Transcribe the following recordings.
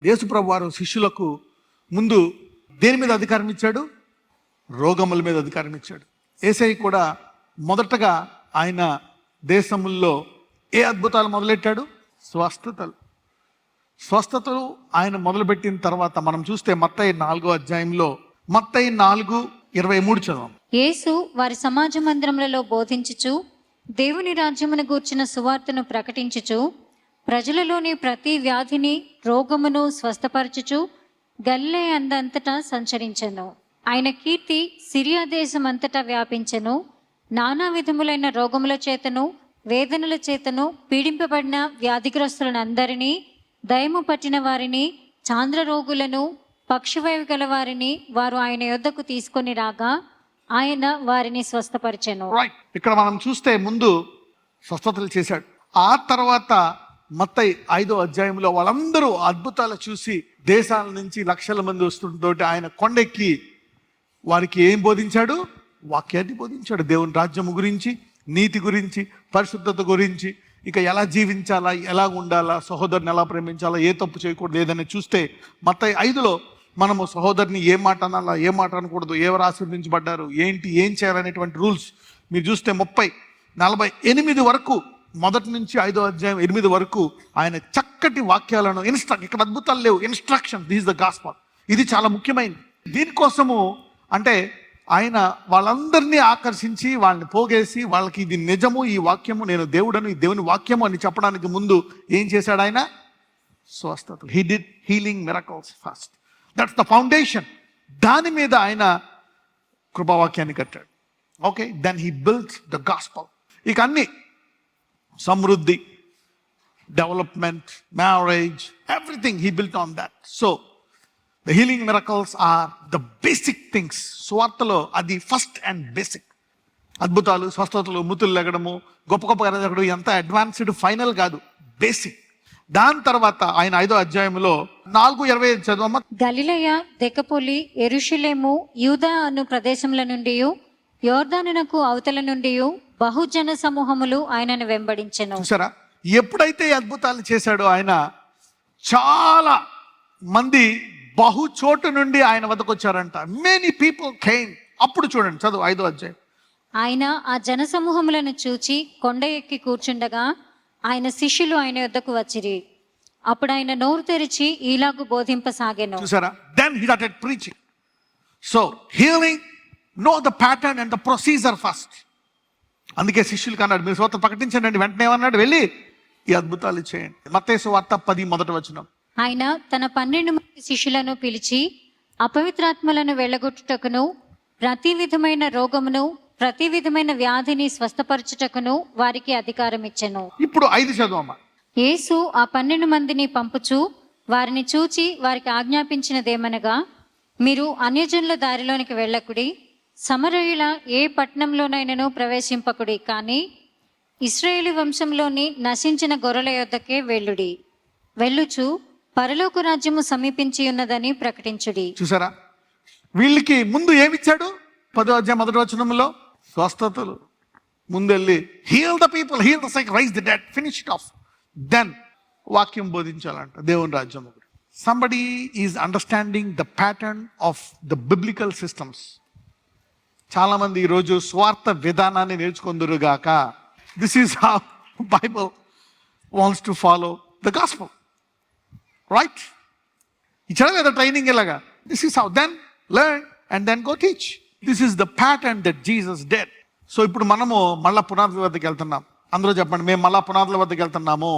యేసుప్రభు వారు శిష్యులకు ముందు దేని మీద అధికారం ఇచ్చాడు? రోగముల మీద అధికారం ఇచ్చాడు. యేసయ్య కూడా మొదటగా ఆయన దేశముల్లో ఏ అద్భుతాలు మొదలెట్టాడు? స్వస్థతలు ఆయన మొదలుపెట్టిన తర్వాత మనం చూస్తే మత్తయి 4వ అధ్యాయంలో మత్తయి 4:23 చదవం. యేసు వారి సమాజ మందిరములలో బోధించుచు దేవుని రాజ్యమును గూర్చిన సువార్తను ప్రకటించుచు ప్రజలలోని ప్రతి వ్యాధిని రోగమును స్వస్థపరచుచు గలిలయ అందంతటా సంచరించెను. ఆయన కీర్తి సిరియా దేశం అంతటా వ్యాపించెను. నానా విధములైన రోగముల చేతను వేదనల చేతను పీడింపబడిన వ్యాధిగ్రస్తులను అందరినీ, దయము పట్టిన వారిని, చాంద్ర రోగులను, పక్షవాయు గల వారిని వారు ఆయన యొద్దకు తీసుకొని రాగా ఆయన వారిని స్వస్థపరిచెను. ఇక్కడ మనం చూస్తే ముందు స్వస్థతలు చేశాడు. ఆ తర్వాత మత్తయి 5వ అధ్యాయంలో వాళ్ళందరూ అద్భుతాలు చూసి దేశాల నుంచి లక్షల మంది వస్తుంటోటి ఆయన కొండెక్కి వారికి ఏం బోధించాడు? వాక్యాన్ని బోధించాడు. దేవుని రాజ్యము గురించి, నీతి గురించి, పరిశుద్ధత గురించి, ఇక ఎలా జీవించాలా, ఎలా ఉండాలా, సహోదరుని ఎలా ప్రేమించాలా, ఏ తప్పు చేయకూడదు ఏదని చూస్తే మత్తయి 5లో మనము సహోదరుని ఏ మాట అనాలా, ఏ మాట అనకూడదు, ఎవరు ఆశీర్వదించబడ్డారు, ఏం చేయాలనేటువంటి రూల్స్ మీరు చూస్తే 30-48 వరకు, మొదటి నుంచి 5వ అధ్యాయం 8 వరకు ఆయన చక్కటి వాక్యాలను ఇక్కడ అద్భుతాలు లేవు, instruction. This is the gospel. ఇది చాలా ముఖ్యమైనది. దీనికోసము అంటే ఆయన వాళ్ళందరినీ ఆకర్షించి వాళ్ళని పోగేసి వాళ్ళకి ఇది నిజము, ఈ వాక్యము, నేను దేవుడను, ఈ దేవుని వాక్యము అని చెప్పడానికి ముందు ఏం చేశాడు? ఆయన స్వస్థత. He did healing miracles first. That's the foundation. దాని మీద ఆయన కృపావాక్యాన్ని కట్టాడు. Okay, then he built the gospel. ఇక అన్ని సమృద్ధి, development, marriage, everything he built on that. So the healing miracles are the basic things. సువార్తలో అది ఫస్ట్ అండ్ బేసిక్. అద్భుతాలు, స్వస్థతలు, ముతులు లెగడము, గొప్ప గొప్ప జరగడం ఎంత అడ్వాన్స్డ్ ఫైనల్ కాదు, బేసిక్. దాని తర్వాత ఆయన 5వ అధ్యాయంలో 4:25 చదవమ్మ. గలిలయ, దెకపొలి, యెరూషలేము, యూదా అను ప్రదేశముల నుండి, యోర్దానునకు అవతల నుండి బహుజన సమూహములు ఆయనను వెంబడించెను. చూసారా, ఎప్పుడైతే అద్భుతాలు చేశాడో ఆయన చాలా మంది బహు చోటు నుండి ఆయన వద్దకు వచ్చారంట. Many people came. అప్పుడు చూడండి, చదువు 5వ అధ్యాయం. ఆయన ఆ జన సమూహములను చూచి కొండ ఎక్కి కూర్చుండగా ఆయన శిష్యులు ఆయన యొద్దకు వచ్చిరి. అప్పుడు ఆయన నోరు తెరిచి ఈలాగు బోధింపసాగెను. చూసారా, then he started preaching. So healing, know the pattern and the procedure first. అందుకే శిష్యులకు అన్నాడు, మీరు స్వత ప్రకటించండి. వెంటనే ఏమన్నాడు? వెళ్ళి ఈ అద్భుతాలు చేయండి. మత్తయి సువార్త 10:1 ఆయన తన 12 మంది శిష్యులను పిలిచి అపవిత్రాత్మలను వెళ్ళగొట్టుటకును, ప్రతి విధమైన రోగమును, ప్రతి విధమైన వ్యాధిని స్వస్థపరచుటకును వారికి అధికారం ఇచ్చెను. ఇప్పుడు 5 చదవమ్మా. యేసు ఆ 12 మందిని పంపుచు వారిని చూచి వారికి ఆజ్ఞాపించినదేమనగా, మీరు అన్యజనుల దారిలోనికి వెళ్ళకుడి, సమరయుల ఏ పట్టణంలోనైనను ప్రవేశింపకుడి, కానీ ఇశ్రాయేలు వంశంలోని నశించిన గొర్రెల యొద్దకే వెళ్ళుడి. వెళ్ళుచు పరలోక రాజ్యము సమీపించి ఉన్నదని ప్రకటించుడి. చూసారా, వీళ్ళకి ముందు ఏమిచ్చాడు? 10వ అధ్యాయం 1వ వచనంలో స్వస్థతలు. ముందెళ్ళి heal the people, heal the sick, raise the dead, finish it off. Then వాక్యం బోధించాలంట, దేవుని రాజ్యం. Somebody is understanding the pattern of the biblical systems. చాలా మంది ఈరోజు స్వార్థ విధానాన్ని నేర్చుకుందురుగాక. This is how Bible wants to follow the gospel, right? ఇచ్చారా లేదా ట్రైనింగ్ ఇలాగా? This is how, then learn and then go teach. This is the pattern that Jesus dead. So ఇప్పుడు మనము మళ్ళా పునాదుల వద్దకు వెళ్తున్నాం. అందరూ చెప్పండి, మేము మళ్ళా పునాదుల వద్దకు వెళ్తున్నాము.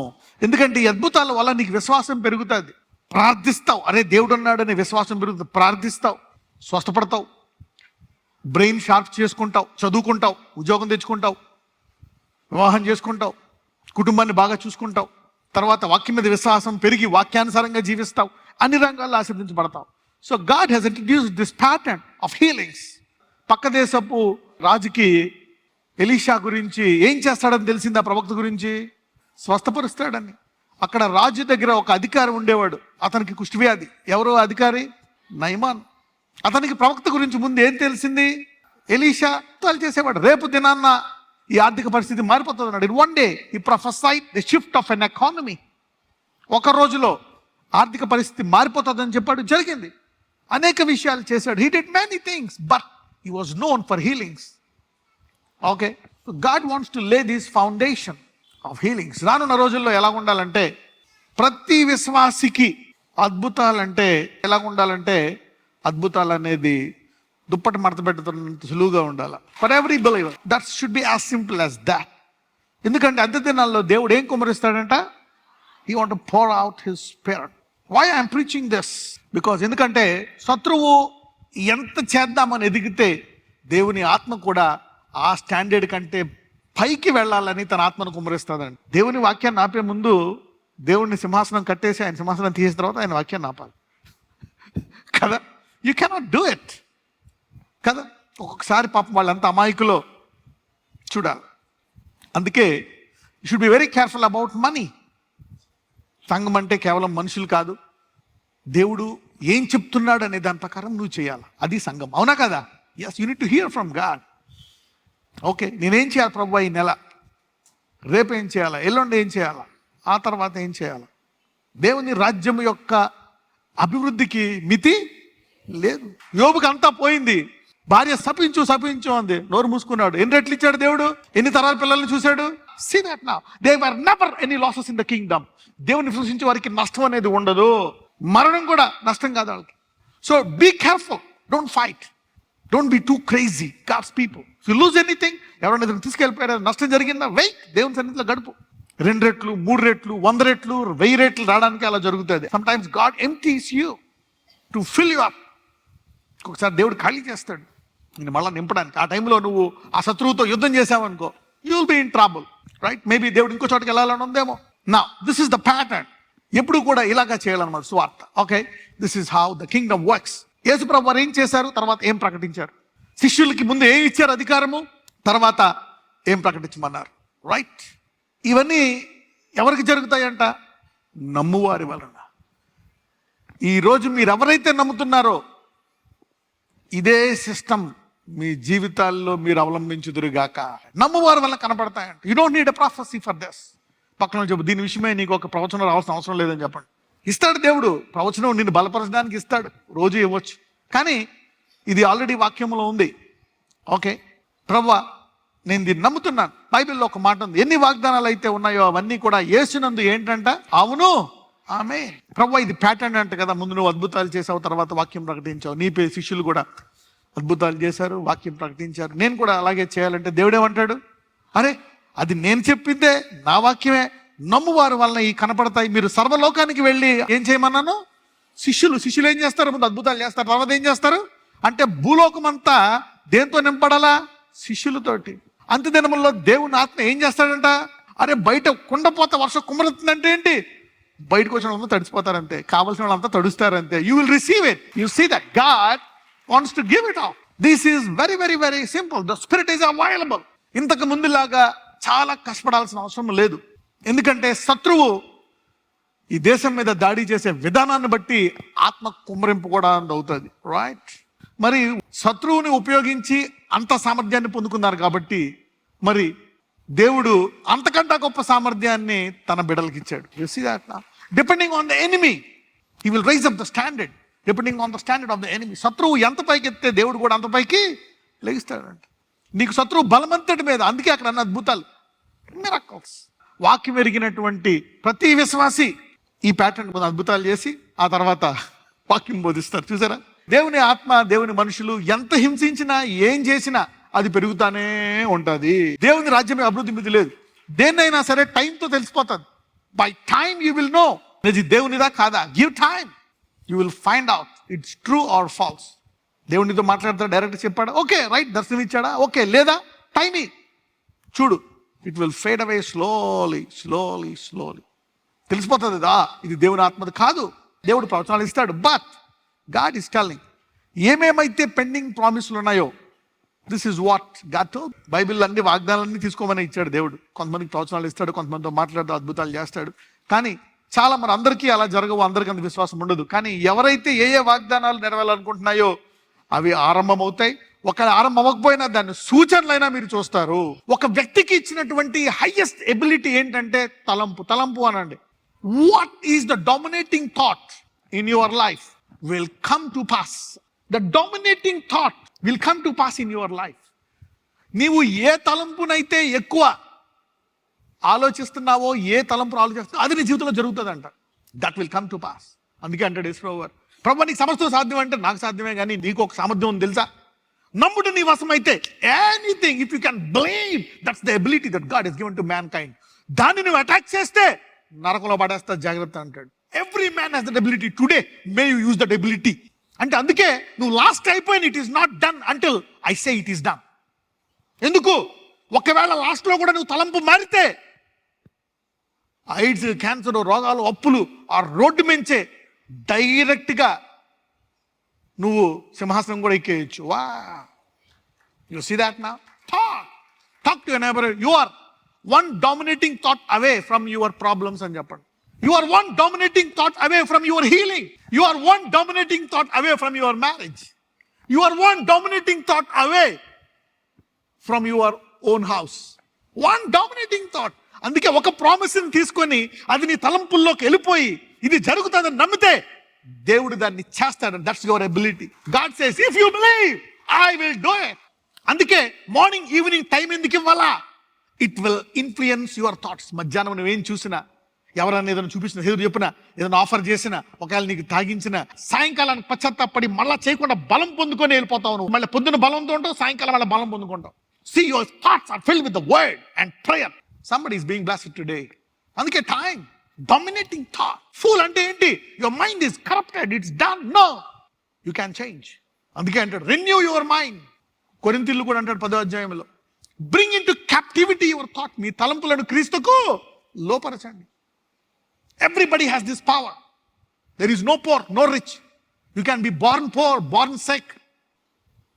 ఎందుకంటే ఈ అద్భుతాల వల్ల నీకు విశ్వాసం పెరుగుతుంది. ప్రార్థిస్తావు, అరే దేవుడు ఉన్నాడని విశ్వాసం పెరుగుతుంది. ప్రార్థిస్తావు, స్వస్థపడతావు, బ్రెయిన్ షార్ప్ చేసుకుంటావు, చదువుకుంటావు, ఉద్యోగం తెచ్చుకుంటావు, వివాహం చేసుకుంటావు, కుటుంబాన్ని బాగా చూసుకుంటావు. తర్వాత వాక్యం మీద విశ్వాసం పెరిగి వాక్యానుసారంగా జీవిస్తావు, అన్ని రంగాల్లో ఆశీర్వదించబడతావు. So God has introduced this pattern of healings. పక్క దేశపు రాజుకి ఎలీషా గురించి ఏం చేస్తాడని తెలిసింది, ఆ ప్రవక్త గురించి స్వస్థపరుస్తాడని. అక్కడ రాజు దగ్గర ఒక అధికారి ఉండేవాడు, అతనికి కుష్ఠవ్యాధి. ఎవరో అధికారి? నయమాన్. అతనికి ప్రవక్త గురించి ముందు ఏం తెలిసింది? ఎలీషా తాలు చేసేవాడు. రేపు దినాన్న ఈ ఆర్థిక పరిస్థితి మారిపోతుంది అన్నాడు. In one day he prophesied the shift of an economy. ఒక రోజులో ఆర్థిక పరిస్థితి మారిపోతుందని చెప్పాడు, జరిగింది. అనేక విషయాలు చేశాడు. He did many things, but he was known for healings. Okay, God wants to లే దిస్ ఫౌండేషన్ ఆఫ్ హీలింగ్స్. రానున్న రోజుల్లో ఎలా ఉండాలంటే, ప్రతి విశ్వాసికి అద్భుతాలంటే ఎలా ఉండాలంటే, అద్భుతాలు అనేది దుప్పటి మడత పెట్టుతున్నంత సులువుగా ఉండాలి. For every believer that should be as simple as that. ఎందుకంటే అంత్య దినాల్లో దేవుడు ఏం కుమ్మరిస్తాడంట? He want to pour out his spirit. why I am preaching this? because ఎందుకంటే శత్రువు ఎంత చేద్దామని ఎదిగితే దేవుని ఆత్మ కూడా ఆ స్టాండర్డ్ కంటే పైకి వెళ్ళాలని తన ఆత్మను కుమ్మరిస్తాడండి. దేవుని వాక్యాన్ని ఆపే ముందు దేవుడిని సింహాసనం కట్టేసి ఆయన సింహాసనం తీసిన తర్వాత ఆయన వాక్యాన్ని ఆపాలి కదా. యూ కెనాట్ డూ ఇట్ కదా. ఒక్కొక్కసారి పాపం వాళ్ళంతా అమాయకులో చూడాలి. అందుకే you should be very careful about money. సంఘం అంటే కేవలం మనుషులు కాదు, దేవుడు ఏం చెప్తున్నాడు అనే దాని ప్రకారం నువ్వు చేయాలి. అది సంఘం, అవునా కదా? Yes, you need to hear from God. Okay, నేనేం చేయాలి ప్రభు ఈ నెల, రేపు ఏం చేయాలా, ఎల్లుండి ఏం చేయాలా, ఆ తర్వాత ఏం చేయాలా? దేవుని రాజ్యం యొక్క అభివృద్ధికి మితి లేదు. యోబుకి అంతా పోయింది, భార్య శపించు అంది, నోరు మూసుకున్నాడు. ఎన్ని రెట్లు ఇచ్చాడు దేవుడు? ఎన్ని తరాల పిల్లల్ని చూశాడు? See that now. There were never any losses in the kingdom. దేవుని విశ్వసించే వారికి నష్టం అనేది ఉండదు, మరణం కూడా నష్టం కాదు వాళ్ళకి. So be careful, don't fight, don't be too crazy God's people. You lose anything, ఎవరైనా తీసుకెళ్ళిపోయారు, నష్టం జరిగిందా, వెయిట్, దేవుని సన్నిధిలో గడుపు. 2 రెట్లు, 3 రెట్లు, 100 రెట్లు, 1000 రెట్లు రావడానికి అలా జరుగుతుంది. Sometimes God empties you to fill you up. ఒకసారి దేవుడు ఖాళీ చేస్తాడు నేను మళ్ళీ నింపడానికి. ఆ టైంలో నువ్వు ఆ శత్రువుతో యుద్ధం చేసావనుకో, you will be in trouble, right? Maybe దేవుడు ఇంకో చోటకి వెళ్ళాలని ఉందేమో. నా దిస్ ఇస్ ద ప్యాటర్న్. ఎప్పుడు కూడా ఇలాగా చేయాలన్నమాట సువార్త. Okay, this is how the Kingdom works. యేసుప్రభు వారు ఏం చేశారు, తర్వాత ఏం ప్రకటించారు? శిష్యులకి ముందు ఏం ఇచ్చారు అధికారము, తర్వాత ఏం ప్రకటించమన్నారు, రైట్? ఇవన్నీ ఎవరికి జరుగుతాయంట? నమ్మువారి వలన. ఈరోజు మీరు ఎవరైతే నమ్ముతున్నారో ఇదే సిస్టమ్ మీ జీవితాల్లో మీరు అవలంబించుదురుగాక. నమ్మువారి వల్ల కనపడతాయంట. You don't need a prophecy for this. పక్కన చెప్పు, దీని విషయమే నీకు ఒక ప్రవచనం రావాల్సిన అవసరం లేదని చెప్పండి. ఇస్తాడు దేవుడు ప్రవచనం, నిన్ను బలపరచడానికి ఇస్తాడు, రోజు ఇవ్వచ్చు. కానీ ఇది ఆల్రెడీ వాక్యంలో ఉంది. ఓకే, ప్రభువా నేను దీన్ని నమ్ముతున్నాను. బైబిల్లో ఒక మాట ఉంది, ఎన్ని వాగ్దానాలు అయితే ఉన్నాయో అవన్నీ కూడా యేసునందు ఏంటంట? అవును, ఆమె. ప్రభువా ఇది ప్యాటర్న్ అంట కదా, ముందు నువ్వు అద్భుతాలు చేసావు, తర్వాత వాక్యం ప్రకటించావు. నీ శిష్యులు కూడా అద్భుతాలు చేశారు, వాక్యం ప్రకటించారు. నేను కూడా అలాగే చేయాలంటే దేవుడు ఏమంటాడు? అరే అది నేను చెప్పిందే, నా వాక్యమే, నమ్మువారి వలన ఈ కనపడతాయి. మీరు సర్వలోకానికి వెళ్ళి ఏం చేయమన్నాను? శిష్యులు ఏం చేస్తారు? ముందు అద్భుతాలు చేస్తారు, తర్వాత ఏం చేస్తారు అంటే భూలోకం అంతా దేంతో నింపడాలా? శిష్యులతోటి. అంత్యదినముల్లో దేవుని ఆత్మ ఏం చేస్తాడంట? అరే బయట కుండపోత వర్షం కుమ్మరుతుందంటే ఏంటి? బయటకు వచ్చిన వాళ్ళంతా తడిసిపోతారంతే, కావలసిన వాళ్ళంతా తడుస్తారంతే. You will receive it. You see that God wants to give it off. This is very very very simple. The spirit is available. ఇంతకు ముందులాగా చాలా కష్టపడాల్సిన అవసరం లేదు. ఎందుకంటే శత్రువు ఈ దేశం మీద దాడి చేసే విధానాన్ని బట్టి ఆత్మ కుమ్మరింపు కూడా అవుతుంది, రైట్? మరి శత్రువుని ఉపయోగించి అంత సామర్థ్యాన్ని పొందుకున్నారు కాబట్టి మరి దేవుడు అంతకంటే గొప్ప సామర్థ్యాన్ని తన బిడ్డలకి ఇచ్చాడు. You see that now. Depending on the enemy he will rise up the standard. Depending on the standard of the enemy. శత్రువు ఎంత పైకి ఎత్తే దేవుడు కూడా అంత పైకి లెగిస్తాడంట. నీకు శత్రువు బలమంతటి మీద, అందుకే అక్కడ అన్న అద్భుతాలు, మిరకల్స్. వాక్యం ఎరిగినటువంటి ప్రతి విశ్వాసి ఈ ప్యాటర్న్ మీద అద్భుతాలు చేసి ఆ తర్వాత వాక్యం బోధిస్తారు. చూసారా? దేవుని ఆత్మ, దేవుని మనుషులు ఎంత హింసించినా ఏం చేసినా అది పెరుగుతానే ఉంటుంది. దేవుని రాజ్యమే అభివృద్ధి మీద లేదు. దేన్నైనా సరే టైంతో తెలిసిపోతుంది. By time you will know ఇది దేవునిదా కాదా. Give time, you will find out it's true or false. దేవునితో మాట్లాడతాడు, డైరెక్ట్ చెప్పాడా? ఓకే రైట్, దర్శనం ఇచ్చాడా? ఓకే, లేదా టైమి చూడు, it will fade away slowly slowly slowly. తెలిసిపోతుంది ఇది దేవుని ఆత్మది కాదు. దేవుడు ప్రవచనాలు ఇస్తాడు, బట్ గాడ్ ఈస్ టెల్లింగ్ ఏమేమైతే పెండింగ్ ప్రామిస్లు ఉన్నాయో, this is what God told. Bible అన్ని వాగ్దానాలన్నీ తీసుకోమని ఇచ్చాడు దేవుడు. కొంతమందికి ప్రవచనాలు ఇస్తాడు, కొంతమందితో మాట్లాడుతూ అద్భుతాలు చేస్తాడు. కానీ చాలా మన అందరికీ అలా జరగవు, అందరికీ అంత విశ్వాసం ఉండదు. కానీ ఎవరైతే ఏ ఏ వాగ్దానాలు నెరవేరాలనుకుంటున్నాయో అవి ఆరంభమవుతాయి. ఒక ఆరంభం అవ్వకపోయినా దాన్ని సూచనలైనా మీరు చూస్తారు. ఒక వ్యక్తికి ఇచ్చినటువంటి హైయెస్ట్ ఎబిలిటీ ఏంటంటే తలంపు. తలంపు అనండి. what is the dominating thought in your life will come to pass. The dominating thought will come to pass in your life. నీవు ఏ తలంపునైతే ఎక్కువ ఆలోచిస్తున్నావో, ఏ తలంపు ఆలోచిస్తున్నావో అది నీ జీవితంలో జరుగుతుందంట. That will come to pass. అందుకే అంటాడు యేసుప్రభు, ప్రభు నీకు సమస్తం సాధ్యం అంటే నాకు సాధ్యమే, కానీ నీకు ఒక సామర్థ్యం ఉంది తెలుసా? నమ్ముడు నీ వశమైతే anything, if you can believe, that's the ability that God has given to mankind. దాన్ని నువ్వు అటాక్ చేస్తే నరకంలో పడేస్తా, జాగ్రత్త అంటాడు. Every man has that ability. Today may you use that ability. అంటే అందుకే నువ్వు లాస్ట్ అయిపోయిన, it is not done until I say it is done. ఎందుకు? ఒకవేళ లాస్ట్ లో కూడా నువ్వు తలంపు మారితే AIDS, క్యాన్సర్, రోగాలు, అప్పులు ఆ రోడ్డు మించే డైరెక్ట్ గా నువ్వు సింహాసనం కూడా ఎక్కేయచ్చు. వా, you see that now? Talk to your neighbour. You are one dominating thought away from your problems అని చెప్పండి. You are one dominating thought away from your healing. You are one dominating thought away from your marriage. You are one dominating thought away from your own house. One dominating thought. అందుకే ఒక ప్రామిస్ని తీసుకొని అది నీ తలంపుల్లోకి వెళ్ళిపోయి ఇది జరుగుతుందని నమ్మితే దేవుడు దాన్ని చేస్తాడు. That's your ability. God says, if you believe I will do it. అందుకే మార్నింగ్ ఈవినింగ్ టైం ఎందుకు ఇవ్వాలా? It will influence your thoughts. మధ్యాహ్నం నువ్వేం చూసినా, ఎవరన్నా ఏదైనా చూపించిన, ఎదురు చెప్పినా, ఏదైనా ఆఫర్ చేసినా, ఒకవేళ నీకు తాగించిన, సాయంకాలానికి పశ్చాత్తాపడి మళ్ళా చేయకుండా బలం పొందుకొని వెళ్ళిపోతావు. నువ్వు మళ్ళీ పొద్దున్న బలంతో ఉంటావు, సాయంకాలం మళ్ళీ బలం పొందుకుంటావు. See, your thoughts are filled with the word and prayer. Somebody is being blessed today. అందుకే టైం dominating thought. Fool అంటే ఏంటి? Your mind is corrupted. It's done. No, you can change. అందుకే అంటాడు renew your mind. కొరింథీయులు కూడా అంటాడు 10వ అధ్యాయంలో, bring into captivity your thought. మీ తలంపులను క్రీస్తుకు లోపరచండి. Everybody has this power. There is no poor, no rich. You can be born poor, born sick,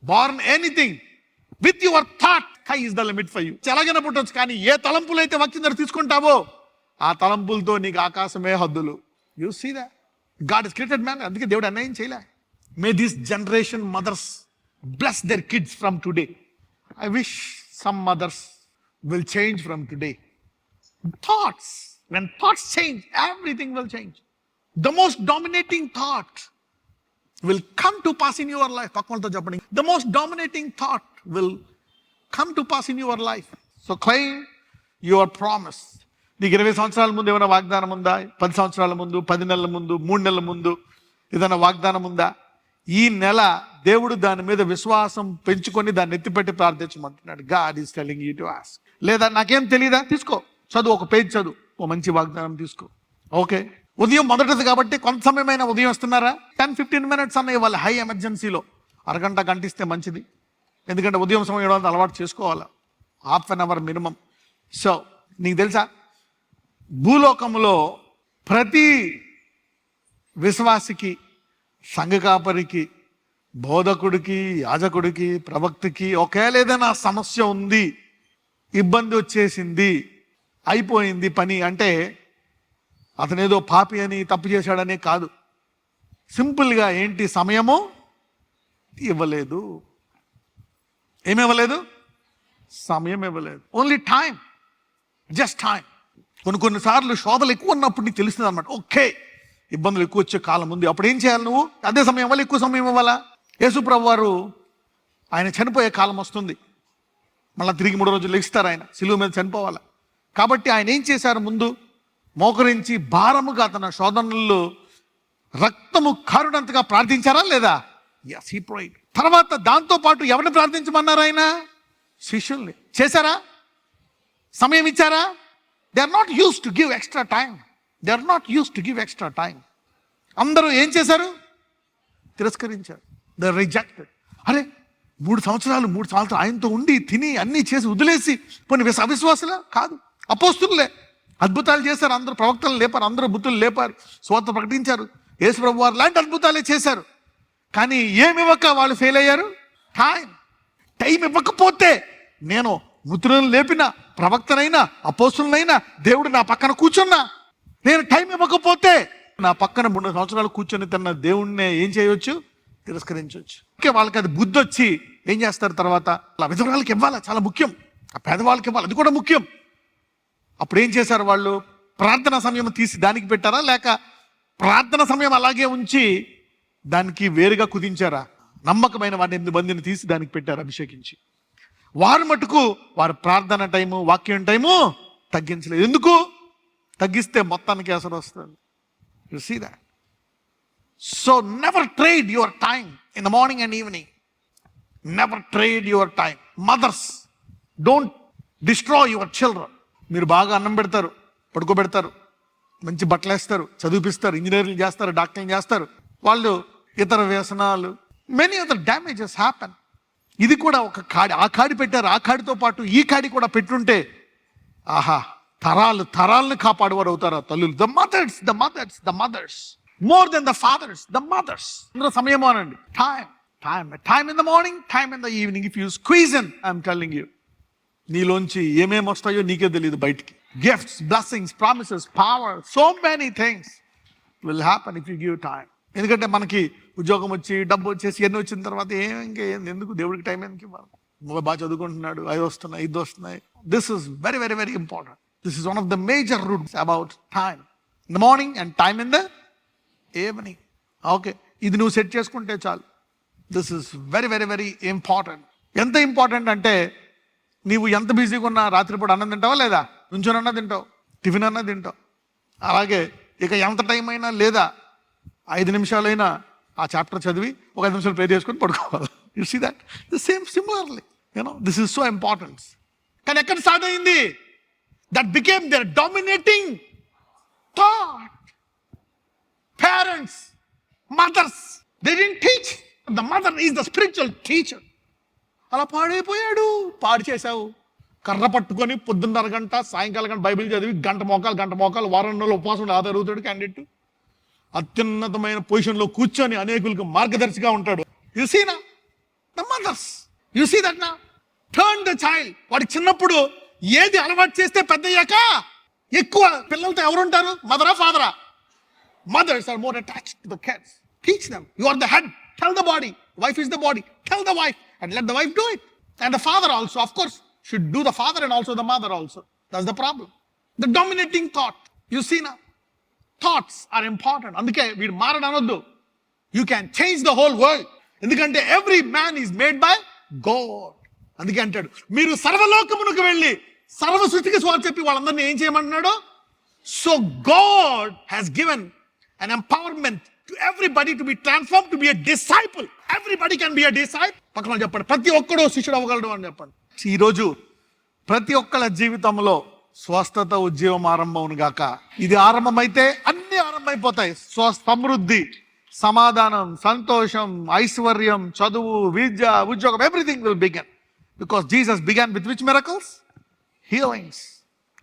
born anything. With your thought, sky is the limit for you. ఎలాగైనా పుట్టొచ్చు, కానీ ఏ తలంపులు అయితే వచ్చిందో తీసుకుంటావో ఆ తలంపులతో నీకు ఆకాశమే హద్దులు. You see that God has created man. అందుకే దేవుడు అన్యాయం చేయలే. May this generation mothers bless their kids from today. I wish some mothers will change from today. Thoughts. When thoughts change, everything will change. The most dominating thought will come to pass in your life. పక్కనతో చెప్పండి, the most dominating thought will come to pass in your life. So claim your promise. నీకు 20 సంవత్సరాల ముందు ఏమైనా వాగ్దానం ఉందా? 10 సంవత్సరాల ముందు, 10 నెలల ముందు, 3 నెలల ముందు ఏదైనా వాగ్దానం ఉందా? ఈ నెల దేవుడు దాని మీద విశ్వాసం పెంచుకొని దాన్ని ఎత్తిపెట్టి ప్రార్థించమంటున్నాడు. God is telling you to ask. లేదా నాకేం తెలియదా? తీసుకో, చదువు, ఒక పేజ్ చదువు, ఓ మంచి వాగ్దానం తీసుకో. ఓకే, ఉదయం మొదటిది కాబట్టి కొంత సమయమైన ఉదయం వస్తున్నారా? 10-15 minutes అన్న ఇవ్వాలి. హై ఎమర్జెన్సీలో అరగంట గంటిస్తే మంచిది. ఎందుకంటే ఉదయం సమయం ఇవ్వడానికి అలవాటు చేసుకోవాలా, half an hour minimum. So నీకు తెలుసా, భూలోకంలో ప్రతి విశ్వాసికి, సంఘ కాపరికి, బోధకుడికి, యాజకుడికి, ప్రవక్తకి ఒకవేళ ఏదైనా సమస్య ఉంది, ఇబ్బంది వచ్చేసింది, అయిపోయింది పని అంటే అతను ఏదో పాపి అని, తప్పు చేశాడనే కాదు. సింపుల్గా ఏంటి, సమయము ఇవ్వలేదు. ఏమివ్వలేదు? సమయం ఇవ్వలేదు. Only time, just time. కొన్నిసార్లు శోధలు ఎక్కువ ఉన్నప్పుడు నీకు తెలుస్తుంది అనమాట. ఓకే, ఇబ్బందులు ఎక్కువ వచ్చే కాలం ఉంది, అప్పుడు ఏం చేయాలి నువ్వు? అదే సమయం ఇవ్వాలి, ఎక్కువ సమయం ఇవ్వాలా? యేసుప్రభు వారు ఆయన చనిపోయే కాలం వస్తుంది, మళ్ళీ తిరిగి 3 రోజులు లెగిస్తారు, ఆయన సిలువ మీద చనిపోవాలి. కాబట్టి ఆయన ఏం చేశారు? ముందు మోకరించి భారముగా తన శోధనల్లో రక్తము కారునంతగా ప్రార్థించారా లేదా? yes, he prayed. తర్వాత దాంతో పాటు ఎవరిని ప్రార్థించమన్నారు? ఆయన శిష్యుల్ని. చేశారా? సమయం ఇచ్చారా? They are not used to give extra time. They are not used to give extra time. అందరూ ఏం చేశారు? తిరస్కరించారు. They rejected. అరే 3 సంవత్సరాలు ఆయనతో ఉండి తిని అన్నీ చేసి వదిలేసి కొన్ని అవిశ్వాసులా? కాదు, అపోస్తులే. అద్భుతాలు చేశారు, అందరూ ప్రవక్తలు లేపారు, అందరూ బుద్ధులు లేపారు, స్వార్థ ప్రకటించారు, యేసుప్రభు వారు లాంటి అద్భుతాలే చేశారు. కానీ ఏమి ఇవ్వక వాళ్ళు ఫెయిల్ అయ్యారు? టైం ఇవ్వకపోతే, నేను మృతులను లేపిన ప్రవక్తనైనా, అపోస్తులనైనా, దేవుడు నా పక్కన కూర్చున్నా, నేను టైం ఇవ్వకపోతే నా పక్కన 3 సంవత్సరాలు కూర్చొని తన దేవుణ్ణి ఏం చేయవచ్చు? తిరస్కరించవచ్చు. ఓకే, వాళ్ళకి అది బుద్ధి వచ్చి ఏం చేస్తారు? తర్వాత విధవరాలకి ఇవ్వాలి, చాలా ముఖ్యం. ఆ పేదవాళ్ళకి ఇవ్వాలి, అది కూడా ముఖ్యం. అప్పుడు ఏం చేశారు వాళ్ళు? ప్రార్థన సమయం తీసి దానికి పెట్టారా, లేక ప్రార్థన సమయం అలాగే ఉంచి దానికి వేరుగా కుదించారా? నమ్మకమైన వారిని 8 మందిని తీసి దానికి పెట్టారు అభిషేకించి. వారు మటుకు వారు ప్రార్థన టైము, వాక్యం టైము తగ్గించలేదు. ఎందుకు? తగ్గిస్తే మొత్తానికి అసలు వస్తుంది. You see that. So never trade your time in the morning and evening. Never trade your time. Mothers, don't destroy your children. మీరు బాగా అన్నం పెడతారు, పడుకోబెడతారు, మంచి బట్టలు వేస్తారు, చదివిపిస్తారు, ఇంజనీరింగ్ చేస్తారు, డాక్టరింగ్ చేస్తారు. వాళ్ళు ఇతర వ్యసనాలు, మెనీ అదర్ డ్యామేజెస్ హ్యాపెన్. ఇది కూడా ఒక కాడి. ఆ కాడి పెట్టారు. ఆ కాడితో పాటు ఈ కాడి కూడా పెట్టుంటే ఆహా, తరాలను కాపాడువారు అవుతారు ఆ తల్లులు. The mothers, the mothers, the mothers more than the fathers, the mothers. ఇందులో సమయం అనండి. Time in the morning, time in the evening. If you squeeze in, I'm telling you, నీలోంచి ఏమేమి వస్తాయో నీకే తెలియదు బయటికి. Gifts, blessings, promises, power, so many things will happen if you give time. ఎందుకంటే మనకి ఉద్యోగం వచ్చి, డబ్బు వచ్చేసి, ఎన్ని వచ్చిన తర్వాత ఎందుకు దేవుడికి టైం ఎందుకు ఇవ్వాలి? బాగా చదువుకుంటున్నాడు, అవి వస్తున్నాయి, ఇది వస్తున్నాయి. This is very very very important. This is one of the major roots about time in the morning and time in the evening. Okay, ఇది నువ్వు సెట్ చేసుకుంటే చాలు. This is very very very important. ఎంత important అంటే, నీవు ఎంత బిజీగా ఉన్నా రాత్రిపూట అన్నం తింటావా లేదా? నుంచొని అన్నా తింటావు, టిఫిన్ అన్నా తింటావు. అలాగే ఇక ఎంత టైం అయినా లేదా 5 నిమిషాలైనా ఆ చాప్టర్ చదివి ఒక 5 నిమిషాలు ప్రే చేసుకొని పడుకోవాలి. You see that? The same similarly, this is so important. కానీ ఎక్కడ స్టార్ట్ అయింది? That became their dominating thought. Parents, mothers, they didn't teach. The mother is the spiritual teacher. అలా పాడైపోయాడు. పాడు చేశావు. కర్ర పట్టుకొని 1.5 గంట, సాయంకాలం గంట బైబిల్ చదివి గంట మోకాలు వారం రోజులు ఉపవాసం ఆధారవుతాడు క్యాండిడేట్. అత్యున్నతమైన పొజిషన్లో కూర్చొని అనేకులకు మార్గదర్శిగా ఉంటాడు. యు సీ నా the mothers, you see that నా టర్న్ ద చైల్డ్. వాడికి చిన్నప్పుడు ఏది అలవాటు చేస్తే పెద్దయ్యాక ఎక్కువ పిల్లలతో ఎవరుంటారు? మదరా, ఫాదరా? Mothers are more attached to the kids. Teach them. You are the head. Tell the body. Wife is the body. Tell the wife and let the wife do it. And the father also, of course, should do the father and also the mother also. That's the problem. The dominating thought. You see now, thoughts are important. అందుకే వీడు మారడనొద్దు. You can change the whole world. ఎందుకంటే every man is made by God. అందుకే అంటాడు, మీరు సర్వలోకమునకు వెళ్ళి సర్వ సృష్టికి సువార్త చెప్పి వాళ్ళందరినీ ఏం చేయమంటున్నాడు? So God has given an empowerment to everybody to be transformed, to be a disciple. Everybody can be a disciple. పక్కన చెప్పండి, ప్రతి ఒక్కడు శిష్యుడు అవ్వగలడు అని చెప్పండి. ఈరోజు ప్రతి ఒక్కళ్ళ జీవితంలో స్వస్థత, ఉద్యోగం ఆరంభం గాక. ఇది ఆరంభమైతే అన్ని ఆరంభమైపోతాయి. సమృద్ధి, సమాధానం, సంతోషం, ఐశ్వర్యం, చదువు, విద్య, ఉద్యోగం, everything will begin. Because Jesus began with which miracles? Healings.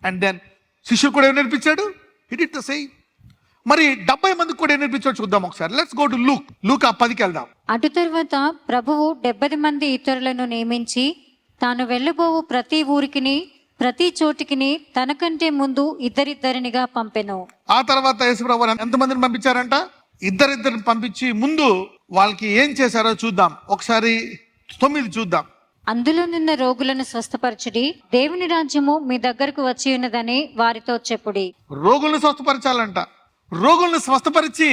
And then శిష్యుడు కూడా ఏం నేర్పించాడు? He did the same. మరి 70 మందికి కూడా ఏం నేర్పించాడు చూద్దాం ఒకసారి. లెట్స్ గో టు లూకా 10కి వెళ్దాం. అటు తరువాత ప్రభువు 70 మంది ఇతరులను నియమించి తాను వెళ్ళబోవు ప్రతి ఊరికిని ప్రతి చోటికిని తనకంటే ముందు ఇద్దరిద్దరినిగా పంపెను. ఆ తర్వాత యేసుప్రభు ఎంతమందిని పంపించారంట? ఇద్దరిద్దరిని పంపించి ముందు వాళ్ళకి ఏం చేశారో చూద్దాం. ఒకసారి 9 చూద్దాం. అందులో నిన్న రోగులను స్వస్థపరచుడి, దేవుని రాజ్యము మీ దగ్గరకు వచ్చి ఉన్నదని వారితో చెప్పుడి. రోగులను స్వస్థపరచాలంట. రోగులను స్వస్థపరిచి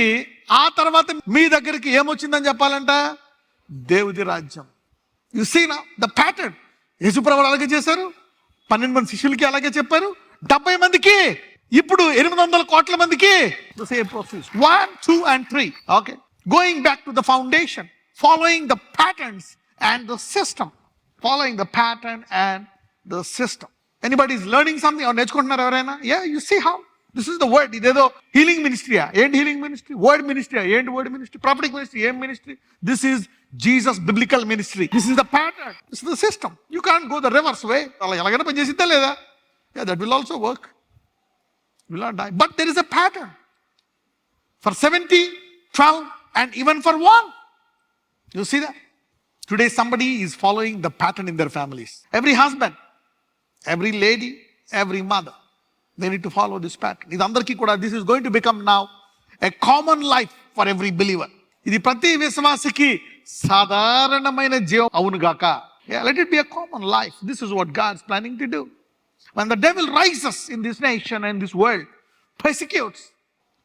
ఆ తర్వాత మీ దగ్గరికి ఏమొచ్చిందని చెప్పాలంట? దేవుడి రాజ్యం. యు సీ నా ద ప్యాటర్న్. యేసుప్రభువు అలాగే చేశారు. 12 మంది శిష్యులకి అలాగే చెప్పారు. 70 మందికి, ఇప్పుడు 800 కోట్ల మందికి the same process. 1, 2 and 3. Okay. Going back to the foundation, following the patterns and the system. Following the pattern and the system. Anybody is learning something or నేర్చుకుంటున్నారు ఎవరైనా? Yeah, you see how this is the word. ఇదేదో healing మినిస్ట్రీయా? ఏంటి healing ministry? Word మినిస్ట్రీయా? ఏంటి word ministry? ప్రాపర్టిక్ ministry? ఏం ministry? This is Jesus biblical ministry. This is the pattern. This is the system. You can't go the reverse way. అలా ఎలాగైనా పనిచేసిద్దా లేదా? Yeah, that will also work. You will not die. But there is a pattern. For 70, 12 and even for 1. You see that? Today somebody is following the pattern in their families. Every husband, every lady, every mother, they need to follow this pattern. ఇది అందరికీ కూడా this is going to become now a common life for every believer. ఇది ప్రతి విశ్వాసికి సాధారణమైన జీవం అవును గాక. Yeah, let it be a common life. This is what God is planning to do. When the devil rises in this nation and this world persecutes.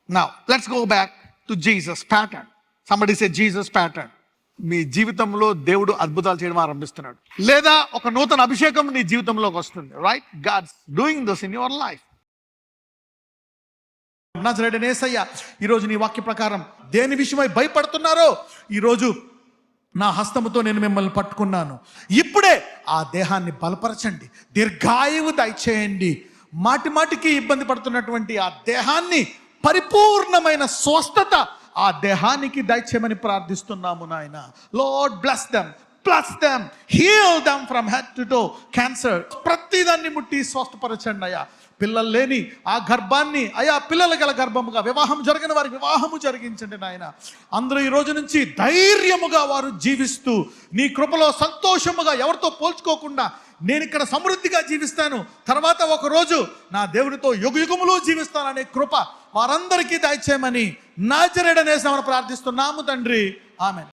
Now, let's go back to Jesus' pattern. Somebody say Jesus' pattern. మీ జీవితంలో దేవుడు అద్భుతాలు చేయడం ఆరంభిస్తున్నాడు, లేదా ఒక నూతన అభిషేకం నీ జీవితంలోకి వస్తుంది. Right? God's doing this in your life. నజరేయుడైన యేసయ్య, ఈరోజు నీ వాక్య ప్రకారం దేని విషయమై భయపడుతున్నారో, ఈరోజు నా హస్తముతో నేను మిమ్మల్ని పట్టుకున్నాను. ఇప్పుడే ఆ దేహాన్ని బలపరచండి, దీర్ఘాయువు దయచేయండి. మాటి మాటికి ఇబ్బంది పడుతున్నటువంటి ఆ దేహాన్ని పరిపూర్ణమైన స్వస్థత ఆ దేహానికి దయచేయమని ప్రార్థిస్తున్నాము నాయన. Lord bless them, heal them from head to toe. Cancer ప్రతిదాన్ని ముట్టి స్వస్థపరచండి అయ్యా. పిల్లలు లేని ఆ గర్భాన్ని అయ్యా పిల్లలు గల గర్భముగా, వివాహం జరగని వారికి వివాహము జరిగించండి నాయన. అందరూ ఈ రోజు నుంచి ధైర్యముగా వారు జీవిస్తూ నీ కృపలో సంతోషముగా, ఎవరితో పోల్చుకోకుండా నేను ఇక్కడ సమృద్ధిగా జీవిస్తాను, తర్వాత ఒక రోజు నా దేవునితో యుగయుగములు జీవిస్తాననే కృప వారందరికీ దయచేయమని నజరేయుడైన యేసు నామమున ప్రార్థిస్తున్నాము తండ్రి. ఆమేన్.